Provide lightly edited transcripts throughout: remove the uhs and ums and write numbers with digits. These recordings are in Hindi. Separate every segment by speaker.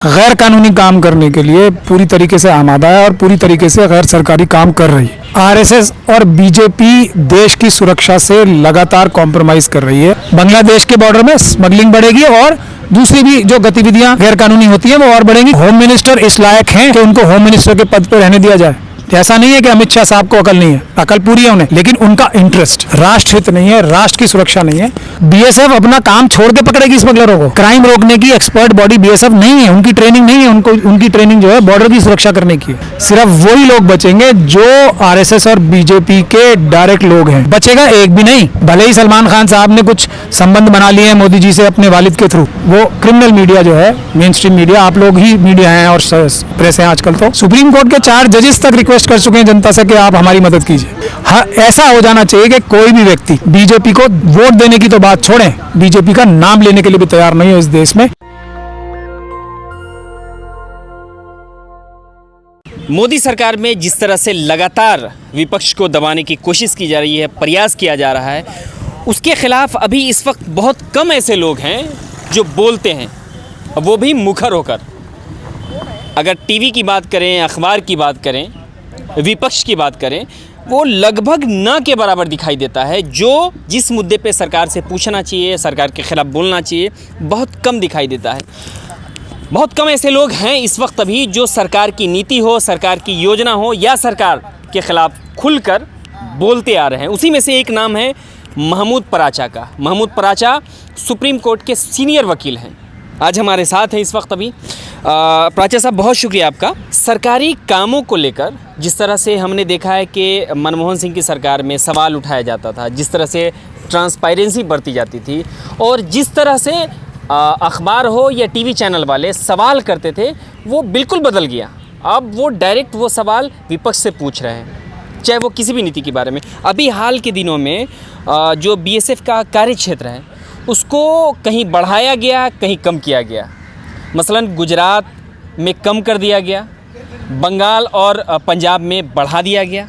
Speaker 1: गैर कानूनी काम करने के लिए पूरी तरीके से आमादा है और पूरी तरीके से गैर सरकारी काम कर रही है। आरएसएस और बीजेपी देश की सुरक्षा से लगातार कॉम्प्रोमाइज कर रही है। बांग्लादेश के बॉर्डर में स्मगलिंग बढ़ेगी और दूसरी भी जो गतिविधियां गैर कानूनी होती हैं वो और बढ़ेंगी। होम मिनिस्टर इस लायक हैं कि उनको होम मिनिस्टर के पद पर रहने दिया जाए। ऐसा नहीं है कि अमित शाह साहब को अकल नहीं है, अकल पूरी है उन्हें, लेकिन उनका इंटरेस्ट राष्ट्र हित नहीं है, राष्ट्र की सुरक्षा नहीं है। बीएसएफ अपना काम छोड़ के पकड़ेगी स्मगलरों को। क्राइम रोकने की एक्सपर्ट बॉडी बीएसएफ नहीं है, उनकी ट्रेनिंग नहीं है। उनकी ट्रेनिंग जो है बॉर्डर की सुरक्षा करने की है। सिर्फ वही लोग बचेंगे जो आरएसएस और बीजेपी के डायरेक्ट लोग हैं। बचेगा एक भी नहीं। भले ही सलमान खान साहब ने कुछ संबंध बना लिए हैं मोदी जी से अपने वालिद के थ्रू, वो क्रिमिनल मीडिया जो है, मेन स्ट्रीम मीडिया, आप लोग ही मीडिया हैं और प्रेस हैं आजकल, तो सुप्रीम कोर्ट के 4 जजेस तक रिक्वेस्ट कर चुके हैं जनता से कि आप हमारी मदद कीजिए। हाँ, ऐसा हो जाना चाहिए कि कोई भी व्यक्ति बीजेपी को वोट देने की तो बात छोड़ें, बीजेपी का नाम लेने के लिए भी तैयार नहीं हो इस देश में।
Speaker 2: मोदी सरकार में जिस तरह से लगातार विपक्ष को दबाने की कोशिश की जा रही है, प्रयास किया जा रहा है, उसके खिलाफ अभी इस वक्त बहुत कम ऐसे लोग हैं जो बोलते हैं, वो भी मुखर होकर। अगर टीवी की बात करें, अखबार की बात करें, विपक्ष की बात करें, वो लगभग न के बराबर दिखाई देता है। जो जिस मुद्दे पे सरकार से पूछना चाहिए, सरकार के खिलाफ बोलना चाहिए, बहुत कम दिखाई देता है। बहुत कम ऐसे लोग हैं इस वक्त अभी जो सरकार की नीति हो, सरकार की योजना हो या सरकार के खिलाफ खुलकर बोलते आ रहे हैं। उसी में से एक नाम है महमूद पराचा का। महमूद पराचा सुप्रीम कोर्ट के सीनियर वकील हैं, आज हमारे साथ हैं इस वक्त अभी। पराचा साहब, बहुत शुक्रिया आपका। सरकारी कामों को लेकर जिस तरह से हमने देखा है कि मनमोहन सिंह की सरकार में सवाल उठाया जाता था, जिस तरह से ट्रांसपेरेंसी बरती जाती थी और जिस तरह से अखबार हो या टीवी चैनल वाले सवाल करते थे, वो बिल्कुल बदल गया। अब वो डायरेक्ट वो सवाल विपक्ष से पूछ रहे हैं, चाहे वो किसी भी नीति के बारे में। अभी हाल के दिनों में जो बीएसएफ का कार्यक्षेत्र है उसको कहीं बढ़ाया गया, कहीं कम किया गया। मसलन गुजरात में कम कर दिया गया, बंगाल और पंजाब में बढ़ा दिया गया।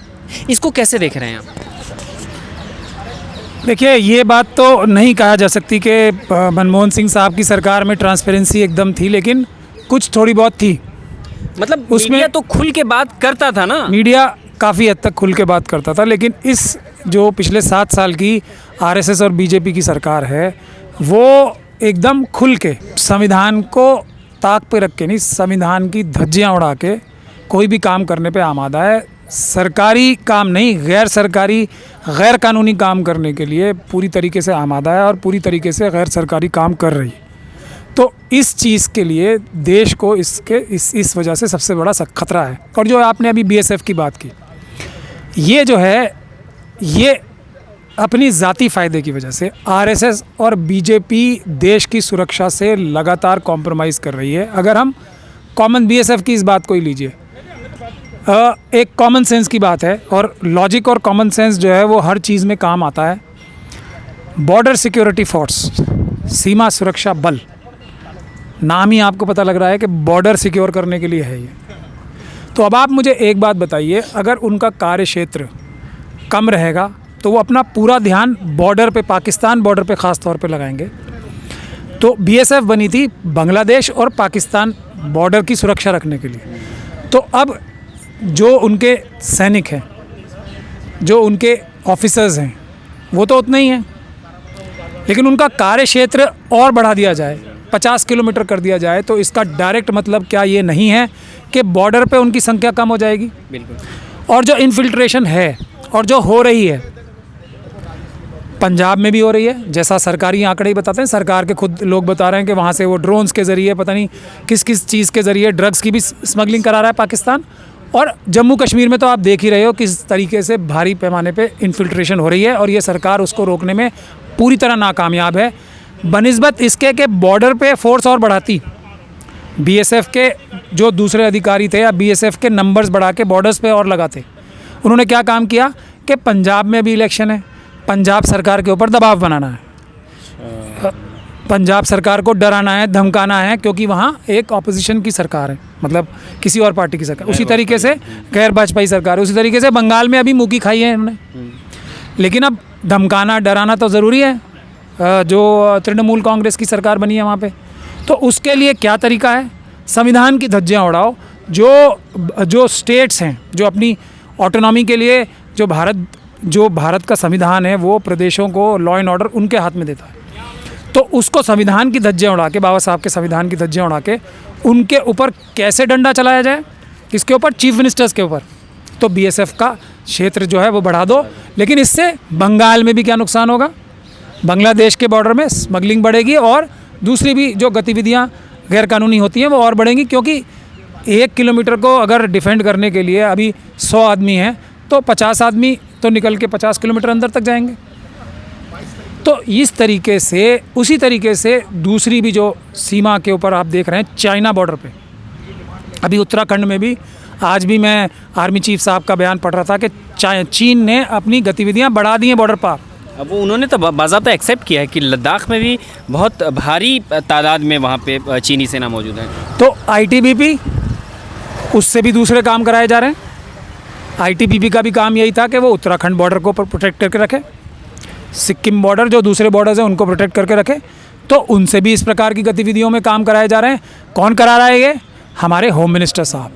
Speaker 2: इसको कैसे देख रहे हैं आप?
Speaker 1: देखिए, ये बात तो नहीं कहा जा सकती कि मनमोहन सिंह साहब की सरकार में ट्रांसपेरेंसी एकदम थी, लेकिन कुछ थोड़ी बहुत थी।
Speaker 2: मतलब
Speaker 1: उसमें
Speaker 2: मीडिया तो खुल के बात करता था ना,
Speaker 1: मीडिया काफ़ी हद तक खुल के बात करता था, लेकिन इस जो पिछले 7 साल की आरएसएस और बीजेपी की सरकार है, वो एकदम खुल के संविधान को ताक पे रख के नहीं, संविधान की धज्जियां उड़ा के कोई भी काम करने पे आमादा है। सरकारी काम नहीं, गैर सरकारी, गैर कानूनी काम करने के लिए पूरी तरीके से आमादा है और पूरी तरीके से गैर सरकारी काम कर रही है। तो इस चीज़ के लिए देश को इस वजह से सबसे बड़ा खतरा है। और जो आपने अभी बीएसएफ की बात की, ये जो है, ये अपनी ज़ाती फ़ायदे की वजह से आरएसएस और बीजेपी देश की सुरक्षा से लगातार कॉम्प्रोमाइज़ कर रही है। अगर हम कॉमन बीएसएफ की इस बात को ही लीजिए, एक कॉमन सेंस की बात है और लॉजिक और कॉमन सेंस जो है वो हर चीज़ में काम आता है। बॉर्डर सिक्योरिटी फोर्स, सीमा सुरक्षा बल, नाम ही आपको पता लग रहा है कि बॉर्डर सिक्योर करने के लिए है ये। तो अब आप मुझे एक बात बताइए, अगर उनका कार्य क्षेत्र कम रहेगा तो वो अपना पूरा ध्यान बॉर्डर पे, पाकिस्तान बॉर्डर पे ख़ास तौर पे लगाएंगे। तो बीएसएफ बनी थी बांग्लादेश और पाकिस्तान बॉर्डर की सुरक्षा रखने के लिए। तो अब जो उनके सैनिक हैं, जो उनके ऑफिसर्स हैं, वो तो उतने ही हैं, लेकिन उनका कार्य क्षेत्र और बढ़ा दिया जाए, 50 किलोमीटर कर दिया जाए, तो इसका डायरेक्ट मतलब क्या ये नहीं है कि बॉर्डर पे उनकी संख्या कम हो जाएगी?
Speaker 2: बिल्कुल।
Speaker 1: और जो इन्फिल्ट्रेशन है और जो हो रही है, पंजाब में भी हो रही है, जैसा सरकारी आंकड़े ही बताते हैं, सरकार के खुद लोग बता रहे हैं कि वहाँ से वो ड्रोन्स के ज़रिए, पता नहीं किस किस चीज़ के ज़रिए ड्रग्स की भी स्मगलिंग करा रहा है पाकिस्तान। और जम्मू कश्मीर में तो आप देख ही रहे हो किस तरीके से भारी पैमाने पे इन्फिल्ट्रेशन हो रही है और ये सरकार उसको रोकने में पूरी तरह नाकामयाब है। बनिस्बत इसके कि बॉर्डर पे फोर्स और बढ़ाती, बीएसएफ के जो दूसरे अधिकारी थे या बीएसएफ के नंबर्स बढ़ा के बॉर्डर्स पे और लगाते। उन्होंने क्या काम किया कि पंजाब में भी इलेक्शन है, पंजाब सरकार के ऊपर दबाव बनाना है, पंजाब सरकार को डराना है, धमकाना है, क्योंकि वहाँ एक ऑपोजिशन की सरकार है, मतलब किसी और पार्टी की सरकार। उसी तरीके से गैर भाजपाई सरकार है। उसी तरीके से बंगाल में अभी मुँह की खाई है इन्होंने। लेकिन अब धमकाना, डराना तो ज़रूरी है, जो तृणमूल कांग्रेस की सरकार बनी है वहाँ पे। तो उसके लिए क्या तरीका है? संविधान की धज्जियाँ उड़ाओ। जो स्टेट्स हैं, जो अपनी ऑटोनॉमी के लिए जो भारत का संविधान है वो प्रदेशों को लॉ एंड ऑर्डर उनके हाथ में देता है, तो उसको संविधान की धज्जियाँ उड़ा के, बाबा साहब के संविधान की धज्जियाँ उड़ा के उनके ऊपर कैसे डंडा चलाया जाए, किसके ऊपर? चीफ मिनिस्टर्स के ऊपर। तो बीएसएफ का क्षेत्र जो है वो बढ़ा दो, लेकिन इससे बंगाल में भी क्या नुकसान होगा? बांग्लादेश के बॉर्डर में स्मगलिंग बढ़ेगी और दूसरी भी जो गतिविधियां गैरकानूनी होती हैं वो और बढ़ेंगी, क्योंकि 1 किलोमीटर को अगर डिफेंड करने के लिए अभी 100 आदमी हैं तो 50 आदमी तो निकल के 50 किलोमीटर अंदर तक जाएंगे। तो इस तरीके से, उसी तरीके से दूसरी भी जो सीमा के ऊपर आप देख रहे हैं चाइना बॉर्डर पे, अभी उत्तराखंड में भी आज भी मैं आर्मी चीफ साहब का बयान पढ़ रहा था कि चीन ने अपनी गतिविधियां बढ़ा दी हैं बॉर्डर पार।
Speaker 2: अब उन्होंने तो बाज़ाब्ता एक्सेप्ट किया है कि लद्दाख में भी बहुत भारी तादाद में वहाँ पे चीनी सेना मौजूद है।
Speaker 1: तो आईटीबीपी, उससे भी दूसरे काम कराए जा रहे हैं। आईटीबीपी का भी काम यही था कि वो उत्तराखंड बॉर्डर को प्रोटेक्ट करके रखे, सिक्किम बॉर्डर जो दूसरे बॉर्डर्स हैं उनको प्रोटेक्ट करके रखे। तो उनसे भी इस प्रकार की गतिविधियों में काम कराए जा रहे हैं। कौन करा रहा है ये? हमारे होम मिनिस्टर साहब।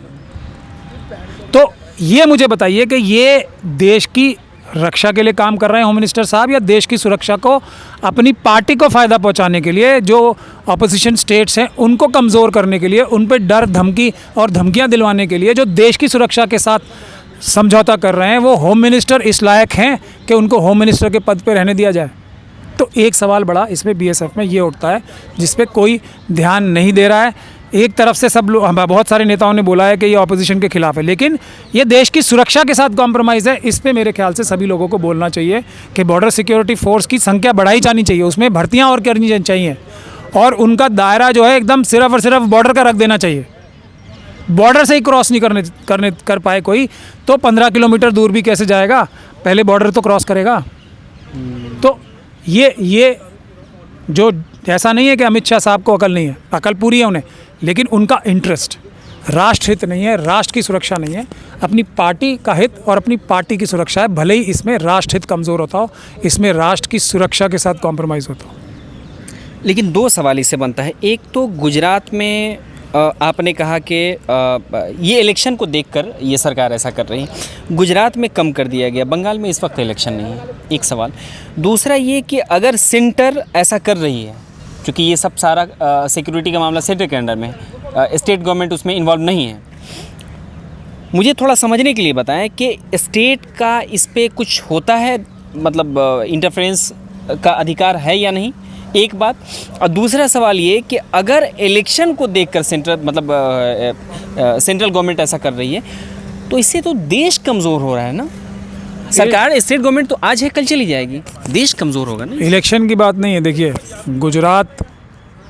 Speaker 1: तो ये मुझे बताइए कि ये देश की रक्षा के लिए काम कर रहे हैं होम मिनिस्टर साहब, या देश की सुरक्षा को अपनी पार्टी को फ़ायदा पहुंचाने के लिए, जो अपोजिशन स्टेट्स हैं उनको कमज़ोर करने के लिए, उन पर डर धमकी और धमकियां दिलवाने के लिए जो देश की सुरक्षा के साथ समझौता कर रहे हैं, वो होम मिनिस्टर इस लायक हैं कि उनको होम मिनिस्टर के पद पर रहने दिया जाए? तो एक सवाल बड़ा इसमें बीएसएफ में ये उठता है जिस पे कोई ध्यान नहीं दे रहा है। एक तरफ से सब लोग, बहुत सारे नेताओं ने बोला है कि ये ऑपोजिशन के खिलाफ है, लेकिन ये देश की सुरक्षा के साथ कॉम्प्रोमाइज़ है। इस पे मेरे ख्याल से सभी लोगों को बोलना चाहिए कि बॉर्डर सिक्योरिटी फोर्स की संख्या बढ़ाई जानी चाहिए, उसमें भर्तियां और करनी चाहिए, और उनका दायरा जो है एकदम सिर्फ और सिर्फ बॉर्डर का रख देना चाहिए। बॉर्डर से ही क्रॉस नहीं कर पाए कोई तो 15 किलोमीटर दूर भी कैसे जाएगा? पहले बॉर्डर तो क्रॉस करेगा। तो ये जो, ऐसा नहीं है कि अमित शाह साहब को अकल नहीं है, अकल पूरी है उन्हें, लेकिन उनका इंटरेस्ट राष्ट्र हित नहीं है, राष्ट्र की सुरक्षा नहीं है, अपनी पार्टी का हित और अपनी पार्टी की सुरक्षा है। भले ही इसमें राष्ट्र हित कमज़ोर होता हो, इसमें राष्ट्र की सुरक्षा के साथ कॉम्प्रोमाइज़ होता हो।
Speaker 2: लेकिन दो सवाल इससे बनता है। एक तो गुजरात में आपने कहा कि ये इलेक्शन को देखकर ये सरकार ऐसा कर रही है, गुजरात में कम कर दिया गया, बंगाल में इस वक्त इलेक्शन नहीं है, एक सवाल। दूसरा ये कि अगर सेंटर ऐसा कर रही है, क्योंकि ये सब सारा सिक्योरिटी का मामला सेंटर के अंडर में है, स्टेट गवर्नमेंट उसमें इन्वॉल्व नहीं है, मुझे थोड़ा समझने के लिए बताएं कि स्टेट का इस पे कुछ होता है, मतलब इंटरफेरेंस का अधिकार है या नहीं, एक बात। और दूसरा सवाल ये कि अगर इलेक्शन को देखकर सेंट्रल गवर्नमेंट ऐसा कर रही है तो इससे तो देश कमज़ोर हो रहा है ना। सरकार, स्टेट गवर्नमेंट तो आज है कल चली जाएगी, देश कमज़ोर होगा ना।
Speaker 1: इलेक्शन की बात नहीं है। देखिए, गुजरात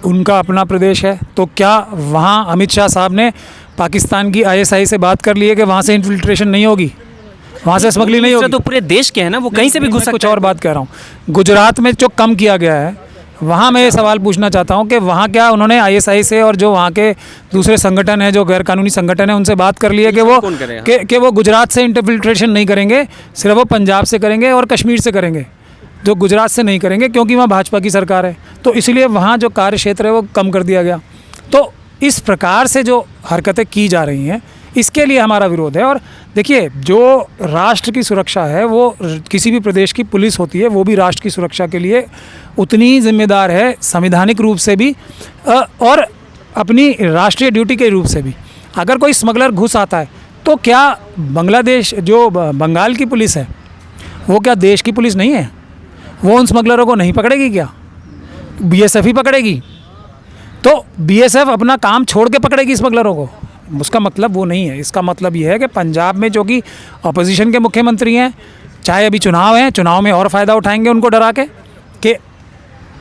Speaker 1: उनका अपना प्रदेश है, तो क्या वहाँ अमित शाह साहब ने पाकिस्तान की ISI से बात कर ली है कि वहाँ से इन्फिल्ट्रेशन नहीं होगी, वहाँ से स्मगलिंग नहीं होगी?
Speaker 2: तो पूरे देश के है ना, वो कहीं से भी घुस सकता है।
Speaker 1: कुछ और बात कह रहा हूँ। गुजरात में जो कम किया गया है, वहाँ मैं ये सवाल पूछना चाहता हूँ कि वहाँ क्या उन्होंने ISI से और जो वहाँ के दूसरे संगठन हैं, जो गैरकानूनी संगठन है, उनसे बात कर ली है कि वो गुजरात से इंफिल्ट्रेशन नहीं करेंगे, सिर्फ वो पंजाब से करेंगे और कश्मीर से करेंगे, जो गुजरात से नहीं करेंगे, क्योंकि वहाँ भाजपा की सरकार है। तो इसलिए वहाँ जो कार्य क्षेत्र है वो कम कर दिया गया। तो इस प्रकार से जो हरकतें की जा रही हैं, इसके लिए हमारा विरोध है। और देखिए, जो राष्ट्र की सुरक्षा है, वो किसी भी प्रदेश की पुलिस होती है, वो भी राष्ट्र की सुरक्षा के लिए उतनी ही जिम्मेदार है, संवैधानिक रूप से भी और अपनी राष्ट्रीय ड्यूटी के रूप से भी। अगर कोई स्मगलर घुस आता है तो क्या बांग्लादेश, जो बंगाल की पुलिस है, वो क्या देश की पुलिस नहीं है? वो उन स्मगलरों को नहीं पकड़ेगी क्या? BSF ही पकड़ेगी। तो BSF अपना काम छोड़ के पकड़ेगी स्मगलरों को? उसका मतलब वो नहीं है। इसका मतलब ये है कि पंजाब में जो कि अपोजिशन के मुख्यमंत्री हैं, चाहे अभी चुनाव हैं, चुनाव में और फ़ायदा उठाएंगे उनको डरा के,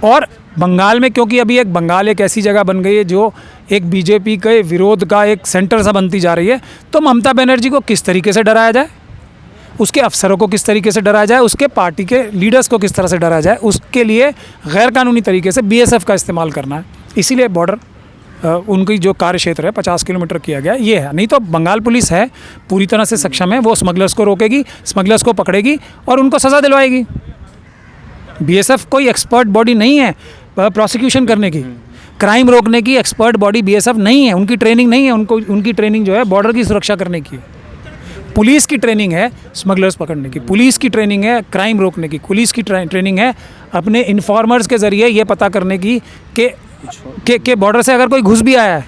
Speaker 1: और बंगाल में, क्योंकि अभी बंगाल एक ऐसी जगह बन गई है जो एक बीजेपी के विरोध का एक सेंटर सा बनती जा रही है। तो ममता बनर्जी को किस तरीके से डराया जाए, उसके अफसरों को किस तरीके से डराया जाए, उसके पार्टी के लीडर्स को किस तरह से डराया जाए, उसके लिए गैर कानूनी तरीके से BSF का इस्तेमाल करना है। इसीलिए बॉर्डर उनकी जो कार्य क्षेत्र है 50 किलोमीटर किया गया, ये है। नहीं तो बंगाल पुलिस है, पूरी तरह से सक्षम है, वो स्मगलर्स को रोकेगी, स्मगलर्स को पकड़ेगी और उनको सज़ा दिलवाएगी। BSF कोई एक्सपर्ट बॉडी नहीं है प्रोसिक्यूशन करने की। क्राइम रोकने की एक्सपर्ट बॉडी बीएसएफ नहीं है, उनकी ट्रेनिंग नहीं है। उनकी ट्रेनिंग जो है बॉर्डर की सुरक्षा करने की है। पुलिस की ट्रेनिंग है स्मगलर्स पकड़ने की, पुलिस की ट्रेनिंग है क्राइम रोकने की, पुलिस की ट्रेनिंग है अपने इन्फॉर्मर्स के ज़रिए ये पता करने की कि बॉर्डर से अगर कोई घुस भी आया है,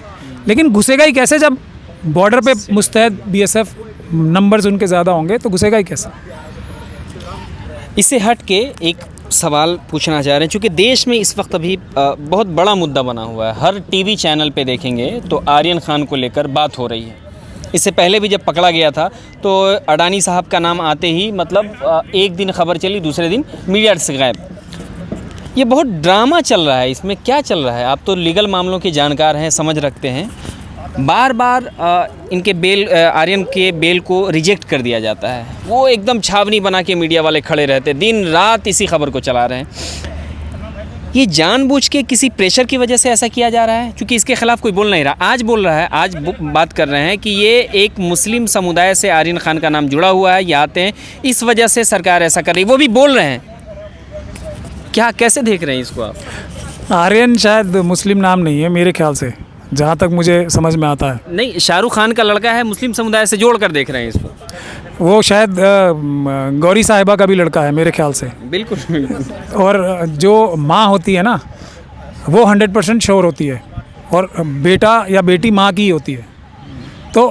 Speaker 1: लेकिन घुसेगा ही कैसे जब बॉर्डर पे मुस्तैद बीएसएफ नंबर्स उनके ज़्यादा होंगे, तो घुसेगा ही कैसे।
Speaker 2: इससे हट के एक सवाल पूछना चाह रहे हैं, क्योंकि देश में इस वक्त अभी बहुत बड़ा मुद्दा बना हुआ है। हर टीवी चैनल पे देखेंगे तो आर्यन खान को लेकर बात हो रही है। इससे पहले भी जब पकड़ा गया था तो अडानी साहब का नाम आते ही मतलब एक दिन खबर चली, दूसरे दिन मीडिया से गायब। ये बहुत ड्रामा चल रहा है, इसमें क्या चल रहा है? आप तो लीगल मामलों के जानकार हैं, समझ रखते हैं। बार बार इनके आर्यन के बेल को रिजेक्ट कर दिया जाता है। वो एकदम छावनी बना के मीडिया वाले खड़े रहते, दिन रात इसी खबर को चला रहे हैं। ये जानबूझ के किसी प्रेशर की वजह से ऐसा किया जा रहा है? क्योंकि इसके खिलाफ कोई बोल नहीं रहा। आज बोल रहा है, आज बात कर रहे हैं कि ये एक मुस्लिम समुदाय से आर्यन खान का नाम जुड़ा हुआ है, ये आते हैं, इस वजह से सरकार ऐसा कर रही है। वो भी बोल रहे हैं। क्या, कैसे देख रहे हैं इसको आप?
Speaker 1: आर्यन शायद मुस्लिम नाम नहीं है मेरे ख्याल से, जहाँ तक मुझे समझ में आता है।
Speaker 2: नहीं, शाहरुख खान का लड़का है, मुस्लिम समुदाय से जोड़ कर देख रहे हैं इसको।
Speaker 1: वो शायद गौरी साहिबा का भी लड़का है मेरे ख्याल से।
Speaker 2: बिल्कुल।
Speaker 1: और जो माँ होती है ना, वो 100% श्योर होती है, और बेटा या बेटी माँ की ही होती है। तो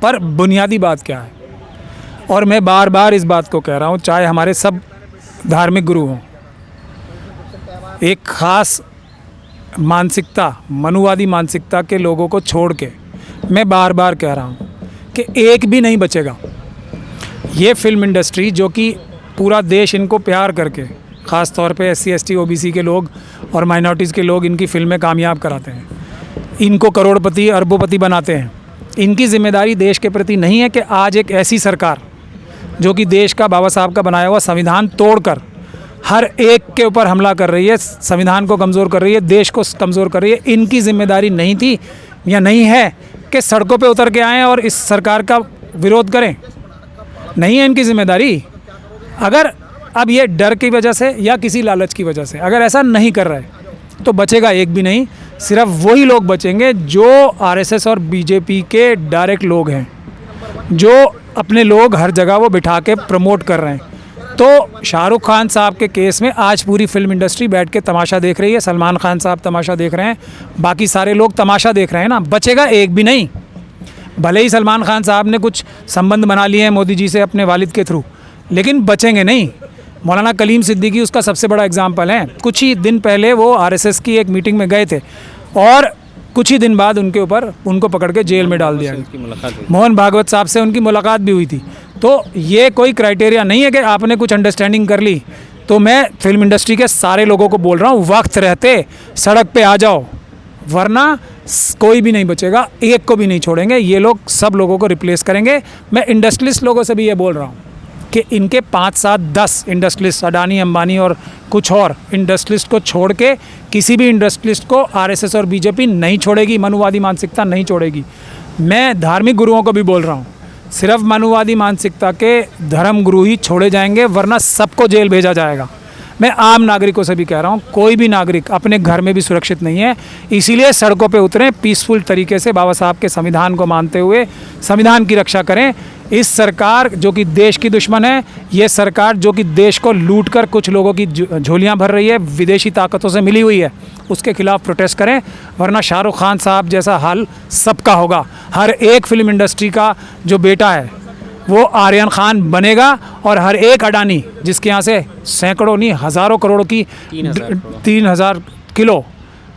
Speaker 1: पर बुनियादी बात क्या है, और मैं बार बार इस बात को कह रहा हूँ, चाहे हमारे सब धार्मिक गुरु हों, एक ख़ास मानसिकता, मनुवादी मानसिकता के लोगों को छोड़ के मैं बार बार कह रहा हूँ कि एक भी नहीं बचेगा। ये फिल्म इंडस्ट्री जो कि पूरा देश इनको प्यार करके, ख़ास तौर पे SC ST OBC के लोग और माइनॉरिटीज़ के लोग इनकी फिल्में कामयाब कराते हैं, इनको करोड़पति अरबोपति बनाते हैं। इनकी जिम्मेदारी देश के प्रति नहीं है कि आज एक ऐसी सरकार जो कि देश का, बाबा साहब का बनाया हुआ संविधान तोड़कर हर एक के ऊपर हमला कर रही है, संविधान को कमज़ोर कर रही है, देश को कमज़ोर कर रही है। इनकी जिम्मेदारी नहीं थी या नहीं है कि सड़कों पे उतर के आएँ और इस सरकार का विरोध करें। नहीं है इनकी जिम्मेदारी। अगर अब ये डर की वजह से या किसी लालच की वजह से अगर ऐसा नहीं कर रहे तो बचेगा एक भी नहीं। सिर्फ वही लोग बचेंगे जो RSS और BJP के डायरेक्ट लोग हैं, जो अपने लोग हर जगह वो बिठा के प्रमोट कर रहे हैं। तो शाहरुख खान साहब के केस में आज पूरी फिल्म इंडस्ट्री बैठ के तमाशा देख रही है, सलमान खान साहब तमाशा देख रहे हैं, बाकी सारे लोग तमाशा देख रहे हैं ना। बचेगा एक भी नहीं। भले ही सलमान खान साहब ने कुछ संबंध बना लिए हैं मोदी जी से अपने वालिद के थ्रू, लेकिन बचेंगे नहीं। मौलाना कलीम सिद्दीकी उसका सबसे बड़ा एग्जाम्पल है। कुछ ही दिन पहले वो RSS की एक मीटिंग में गए थे और कुछ ही दिन बाद उनको पकड़ के जेल में डाल दिया गया। मोहन भागवत साहब से उनकी मुलाकात भी हुई थी। तो ये कोई क्राइटेरिया नहीं है कि आपने कुछ अंडरस्टैंडिंग कर ली। तो मैं फिल्म इंडस्ट्री के सारे लोगों को बोल रहा हूँ, वक्त रहते सड़क पे आ जाओ, वरना कोई भी नहीं बचेगा, एक को भी नहीं छोड़ेंगे। ये लोग सब लोगों को रिप्लेस करेंगे। मैं इंडस्ट्रियलिस्ट लोगों से भी ये बोल रहा हूँ कि इनके 5, 7, 10 इंडस्ट्रियलिस्ट, अडानी, अंबानी और कुछ और इंडस्ट्रियलिस्ट को छोड़ के किसी भी इंडस्ट्रियलिस्ट को RSS और BJP नहीं छोड़ेगी, मनुवादी मानसिकता नहीं छोड़ेगी। मैं धार्मिक गुरुओं को भी बोल रहा हूँ, सिर्फ मनुवादी मानसिकता के धर्म गुरु ही छोड़े जाएंगे, वरना सबको जेल भेजा जाएगा। मैं आम नागरिकों से भी कह रहा हूँ, कोई भी नागरिक अपने घर में भी सुरक्षित नहीं है। इसीलिए सड़कों पे उतरें, पीसफुल तरीके से बाबा साहब के संविधान को मानते हुए संविधान की रक्षा करें। इस सरकार जो कि देश की दुश्मन है, ये सरकार जो कि देश को लूटकर कुछ लोगों की झोलियाँ भर रही है, विदेशी ताकतों से मिली हुई है, उसके खिलाफ प्रोटेस्ट करें, वरना शाहरुख खान साहब जैसा हाल सबका होगा। हर एक फिल्म इंडस्ट्री का जो बेटा है वो आर्यन खान बनेगा, और हर एक अडानी जिसके यहाँ से सैकड़ों नहीं हज़ारों करोड़ की 3000 किलो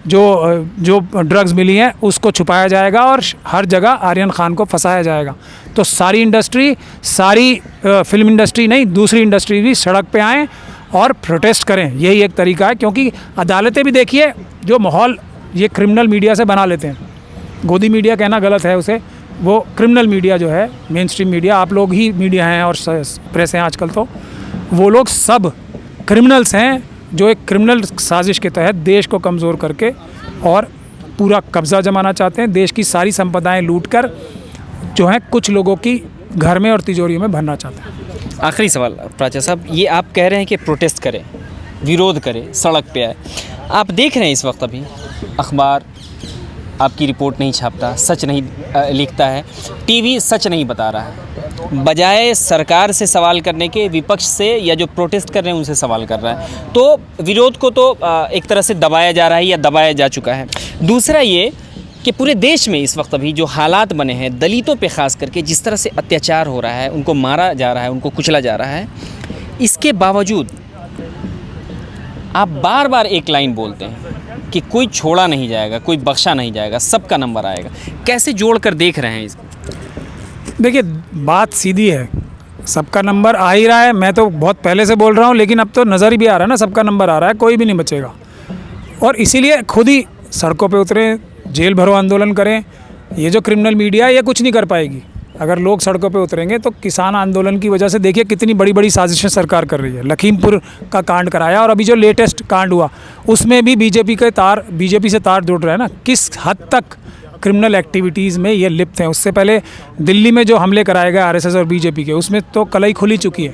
Speaker 1: जो ड्रग्स मिली हैं उसको छुपाया जाएगा और हर जगह आर्यन खान को फंसाया जाएगा। तो सारी इंडस्ट्री, सारी फिल्म इंडस्ट्री नहीं, दूसरी इंडस्ट्री भी सड़क पे आएँ और प्रोटेस्ट करें। यही एक तरीका है, क्योंकि अदालतें भी देखिए जो माहौल ये क्रिमिनल मीडिया से बना लेते हैं। गोदी मीडिया कहना गलत है उसे, वो क्रिमिनल मीडिया जो है, मेन स्ट्रीम मीडिया, आप लोग ही मीडिया हैं और प्रेस हैं आजकल, तो वो लोग सब क्रिमिनल्स हैं जो एक क्रिमिनल साजिश के तहत देश को कमज़ोर करके और पूरा कब्ज़ा जमाना चाहते हैं, देश की सारी संपदाएं लूटकर जो हैं कुछ लोगों की घर में और तिजोरियों में भरना चाहते हैं।
Speaker 2: आखिरी सवाल प्राचार्य साहब, ये आप कह रहे हैं कि प्रोटेस्ट करें, विरोध करें, सड़क पे आए, आप देख रहे हैं इस वक्त अभी अखबार आपकी रिपोर्ट नहीं छापता, सच नहीं लिखता है, टीवी सच नहीं बता रहा है, बजाय सरकार से सवाल करने के विपक्ष से या जो प्रोटेस्ट कर रहे हैं उनसे सवाल कर रहा है। तो विरोध को तो एक तरह से दबाया जा रहा है या दबाया जा चुका है। दूसरा ये कि पूरे देश में इस वक्त अभी जो हालात बने हैं, दलितों पे ख़ास करके जिस तरह से अत्याचार हो रहा है, उनको मारा जा रहा है, उनको कुचला जा रहा है, इसके बावजूद आप बार बार एक लाइन बोलते हैं कि कोई छोड़ा नहीं जाएगा, कोई बख्शा नहीं जाएगा, सबका नंबर आएगा। कैसे जोड़ कर देख रहे हैं इसको?
Speaker 1: देखिए, बात सीधी है, सबका नंबर आ ही रहा है। मैं तो बहुत पहले से बोल रहा हूँ, लेकिन अब तो नज़र ही भी आ रहा है ना, सबका नंबर आ रहा है, कोई भी नहीं बचेगा। और इसीलिए खुद ही सड़कों पे उतरें, जेल भरो आंदोलन करें। ये जो क्रिमिनल मीडिया है ये कुछ नहीं कर पाएगी। अगर लोग सड़कों पे उतरेंगे तो किसान आंदोलन की वजह से देखिए कितनी बड़ी बड़ी साजिशें सरकार कर रही है। लखीमपुर का कांड कराया, और अभी जो लेटेस्ट कांड हुआ उसमें भी बीजेपी से तार जुड़ रहा है ना। किस हद तक क्रिमिनल एक्टिविटीज़ में ये लिप्त हैं। उससे पहले दिल्ली में जो हमले कराए गए आरएसएस और बीजेपी के, उसमें तो कलई खुली चुकी है,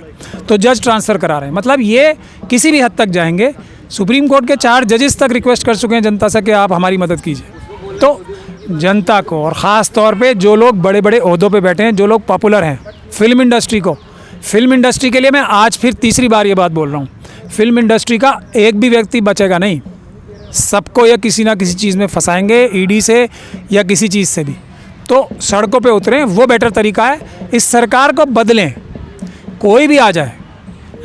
Speaker 1: तो जज ट्रांसफ़र करा रहे हैं। मतलब ये किसी भी हद तक जाएंगे। सुप्रीम कोर्ट के 4 जजेस तक रिक्वेस्ट कर चुके हैं जनता से कि आप हमारी मदद कीजिए। तो जनता को, और ख़ास तौर पे जो लोग बड़े बड़े ओहदों पे बैठे हैं, जो लोग पॉपुलर हैं, फिल्म इंडस्ट्री के लिए मैं आज फिर तीसरी बार ये बात बोल रहा हूँ, फिल्म इंडस्ट्री का एक भी व्यक्ति बचेगा नहीं। सबको या किसी ना किसी चीज़ में फंसाएंगे, ईडी से या किसी चीज़ से भी। तो सड़कों पे उतरें, वो बेटर तरीका है। इस सरकार को बदलें, कोई भी आ जाए,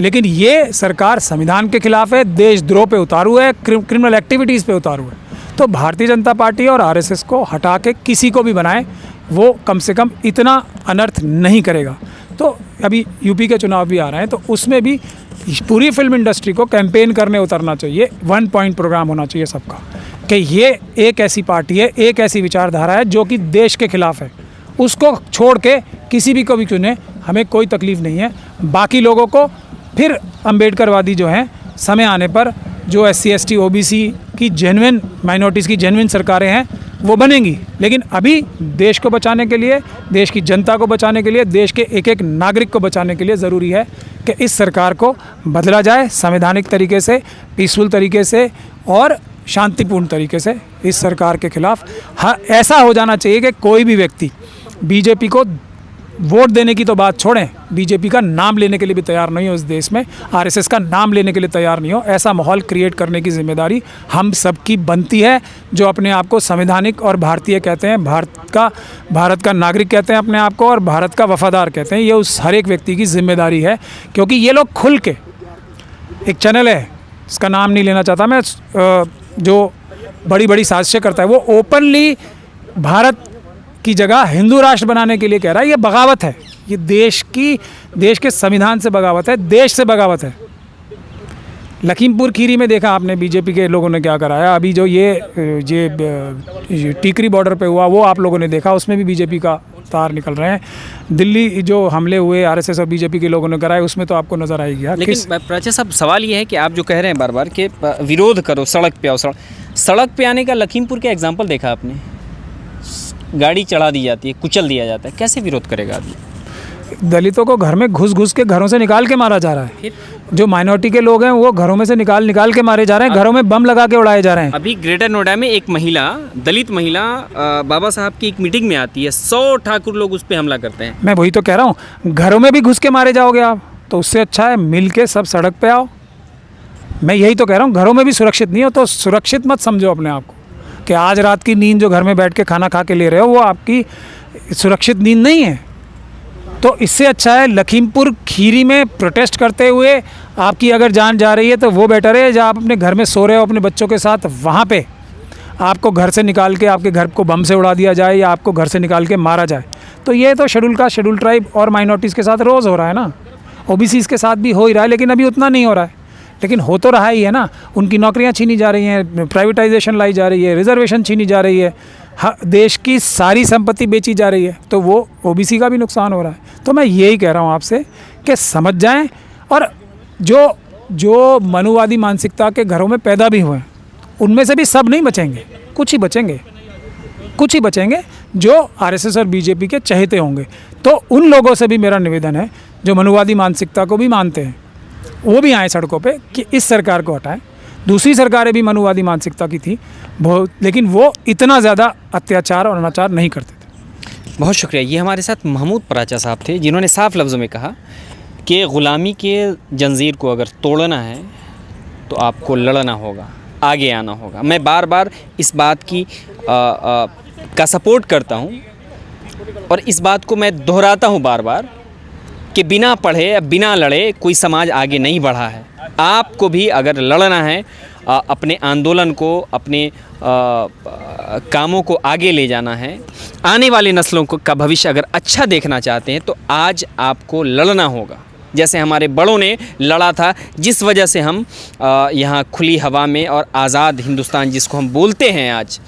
Speaker 1: लेकिन ये सरकार संविधान के खिलाफ है, देशद्रोह पे उतारू है, क्रिमिनल एक्टिविटीज़ पे उतारू है। तो भारतीय जनता पार्टी और आरएसएस को हटा के किसी को भी बनाए, वो कम से कम इतना अनर्थ नहीं करेगा। तो अभी यूपी के चुनाव भी आ रहे हैं, तो उसमें भी पूरी फिल्म इंडस्ट्री को कैंपेन करने उतरना चाहिए। 1 पॉइंट प्रोग्राम होना चाहिए सबका, कि ये एक ऐसी पार्टी है, एक ऐसी विचारधारा है जो कि देश के खिलाफ है। उसको छोड़ के किसी भी को भी चुने, हमें कोई तकलीफ़ नहीं है। बाकी लोगों को फिर अम्बेडकरवादी जो हैं, समय आने पर जो SC ST OBC की जेन्युइन माइनॉरिटीज़ की जेन्युइन सरकारें हैं वो बनेंगी। लेकिन अभी देश को बचाने के लिए, देश की जनता को बचाने के लिए, देश के एक एक नागरिक को बचाने के लिए ज़रूरी है कि इस सरकार को बदला जाए संवैधानिक तरीके से, पीसफुल तरीके से और शांतिपूर्ण तरीके से। इस सरकार के खिलाफ ऐसा हो जाना चाहिए कि कोई भी व्यक्ति बीजेपी को वोट देने की तो बात छोड़ें, बीजेपी का नाम लेने के लिए भी तैयार नहीं हो इस देश में, आरएसएस का नाम लेने के लिए तैयार नहीं हो। ऐसा माहौल क्रिएट करने की जिम्मेदारी हम सबकी बनती है, जो अपने आप को संवैधानिक और भारतीय कहते हैं, भारत का नागरिक कहते हैं अपने आप को, और भारत का वफादार कहते हैं। ये उस हर एक व्यक्ति की जिम्मेदारी है, क्योंकि ये लोग खुल के, एक चैनल है, इसका नाम नहीं लेना चाहता मैं, जो बड़ी बड़ी साजिशें करता है, वो ओपनली भारत की जगह हिंदू राष्ट्र बनाने के लिए कह रहा है। ये बगावत है, ये देश के संविधान से बगावत है, देश से बगावत है। लखीमपुर खीरी में देखा आपने बीजेपी के लोगों ने क्या कराया। अभी जो ये टीकरी बॉर्डर पे हुआ, वो आप लोगों ने देखा, उसमें भी बीजेपी का तार निकल रहे हैं। दिल्ली जो हमले हुए आरएसएस और बीजेपी के लोगों ने कराए, उसमें तो आपको नज़र आएगी।
Speaker 2: लेकिन प्राची साहब, सवाल ये है कि आप जो कह रहे हैं बार बार कि विरोध करो, सड़क पे आओ, सड़क पे आने का लखीमपुर का एग्जाम्पल देखा आपने, गाड़ी चढ़ा दी जाती है, कुचल दिया जाता है, कैसे विरोध करेगा आदमी?
Speaker 1: दलितों को घर में घुस के घरों से निकाल के मारा जा रहा है। जो माइनॉरिटी के लोग हैं वो घरों में से निकाल के मारे जा रहे हैं, घरों में बम लगा के उड़ाए जा रहे हैं।
Speaker 2: अभी ग्रेटर नोएडा में एक महिला, दलित महिला, बाबा साहब की एक मीटिंग में आती है, 100 ठाकुर लोग उस पर हमला करते हैं।
Speaker 1: मैं वही तो कह रहा हूँ, घरों में भी घुस के मारे जाओगे आप, तो उससे अच्छा है मिल के सब सड़क पे आओ। मैं यही तो कह रहा हूँ, घरों में भी सुरक्षित नहीं हो तो सुरक्षित मत समझो अपने आप को, कि आज रात की नींद जो घर में बैठ के खाना खा के ले रहे हो वो आपकी सुरक्षित नींद नहीं है। तो इससे अच्छा है लखीमपुर खीरी में प्रोटेस्ट करते हुए आपकी अगर जान जा रही है तो वो बेटर है, जब आप अपने घर में सो रहे हो अपने बच्चों के साथ, वहाँ पे आपको घर से निकाल के आपके घर को बम से उड़ा दिया जाए या आपको घर से निकाल के मारा जाए। तो ये तो शेड्यूल ट्राइब और माइनॉरिटीज़ के साथ रोज़ हो रहा है ना, OBCs के साथ भी हो ही रहा है, लेकिन अभी उतना नहीं हो रहा है, लेकिन हो तो रहा ही है ना। उनकी नौकरियां छीनी जा रही हैं, प्राइवेटाइजेशन लाई जा रही है, रिजर्वेशन छीनी जा रही है, देश की सारी संपत्ति बेची जा रही है, तो वो OBC का भी नुकसान हो रहा है। तो मैं यही कह रहा हूँ आपसे कि समझ जाएं, और जो मनुवादी मानसिकता के घरों में पैदा भी हुए उनमें से भी सब नहीं बचेंगे, कुछ ही बचेंगे जो आरएसएस और बीजेपी के चहेते होंगे। तो उन लोगों से भी मेरा निवेदन है जो मनुवादी मानसिकता को भी मानते हैं, वो भी आए सड़कों पे कि इस सरकार को हटाएं। दूसरी सरकारें भी मनुवादी मानसिकता की थी बहुत, लेकिन वो इतना ज़्यादा अत्याचार और अनाचार नहीं करते थे।
Speaker 2: बहुत शुक्रिया। ये हमारे साथ महमूद पराचा साहब थे, जिन्होंने साफ लफ्ज़ों में कहा कि ग़ुलामी के जंजीर को अगर तोड़ना है तो आपको लड़ना होगा, आगे आना होगा। मैं बार बार इस बात की का सपोर्ट करता हूँ और इस बात को मैं दोहराता हूँ बार बार कि बिना पढ़े बिना लड़े कोई समाज आगे नहीं बढ़ा है। आपको भी अगर लड़ना है, अपने आंदोलन को, अपने कामों को आगे ले जाना है, आने वाले नस्लों को का भविष्य अगर अच्छा देखना चाहते हैं तो आज आपको लड़ना होगा। जैसे हमारे बड़ों ने लड़ा था, जिस वजह से हम यहाँ खुली हवा में और आज़ाद हिंदुस्तान जिसको हम बोलते हैं आज,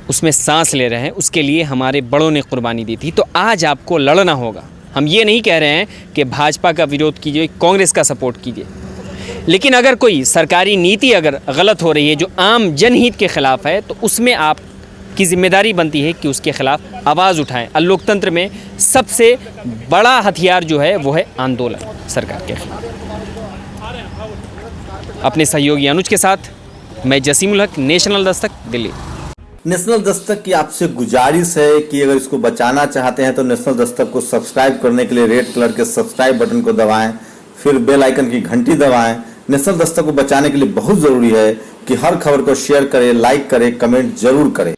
Speaker 2: उसमें सांस ले रहे हैं, उसके लिए हमारे बड़ों ने कुर्बानी दी थी। तो आज आपको लड़ना होगा। हम ये नहीं कह रहे हैं कि भाजपा का विरोध कीजिए, कांग्रेस का सपोर्ट कीजिए, लेकिन अगर कोई सरकारी नीति अगर गलत हो रही है जो आम जनहित के ख़िलाफ़ है तो उसमें आपकी ज़िम्मेदारी बनती है कि उसके ख़िलाफ़ आवाज़ उठाएं। और लोकतंत्र में सबसे बड़ा हथियार जो है वो है आंदोलन सरकार के खिलाफ। अपने सहयोगी अनुज के साथ मैं जसीमुल हक, नेशनल दस्तक, दिल्ली।
Speaker 3: नेशनल दस्तक की आपसे गुजारिश है कि अगर इसको बचाना चाहते हैं तो नेशनल दस्तक को सब्सक्राइब करने के लिए रेड कलर के सब्सक्राइब बटन को दबाएं, फिर बेल आइकन की घंटी दबाएं। नेशनल दस्तक को बचाने के लिए बहुत जरूरी है कि हर खबर को शेयर करें, लाइक करें, कमेंट जरूर करें।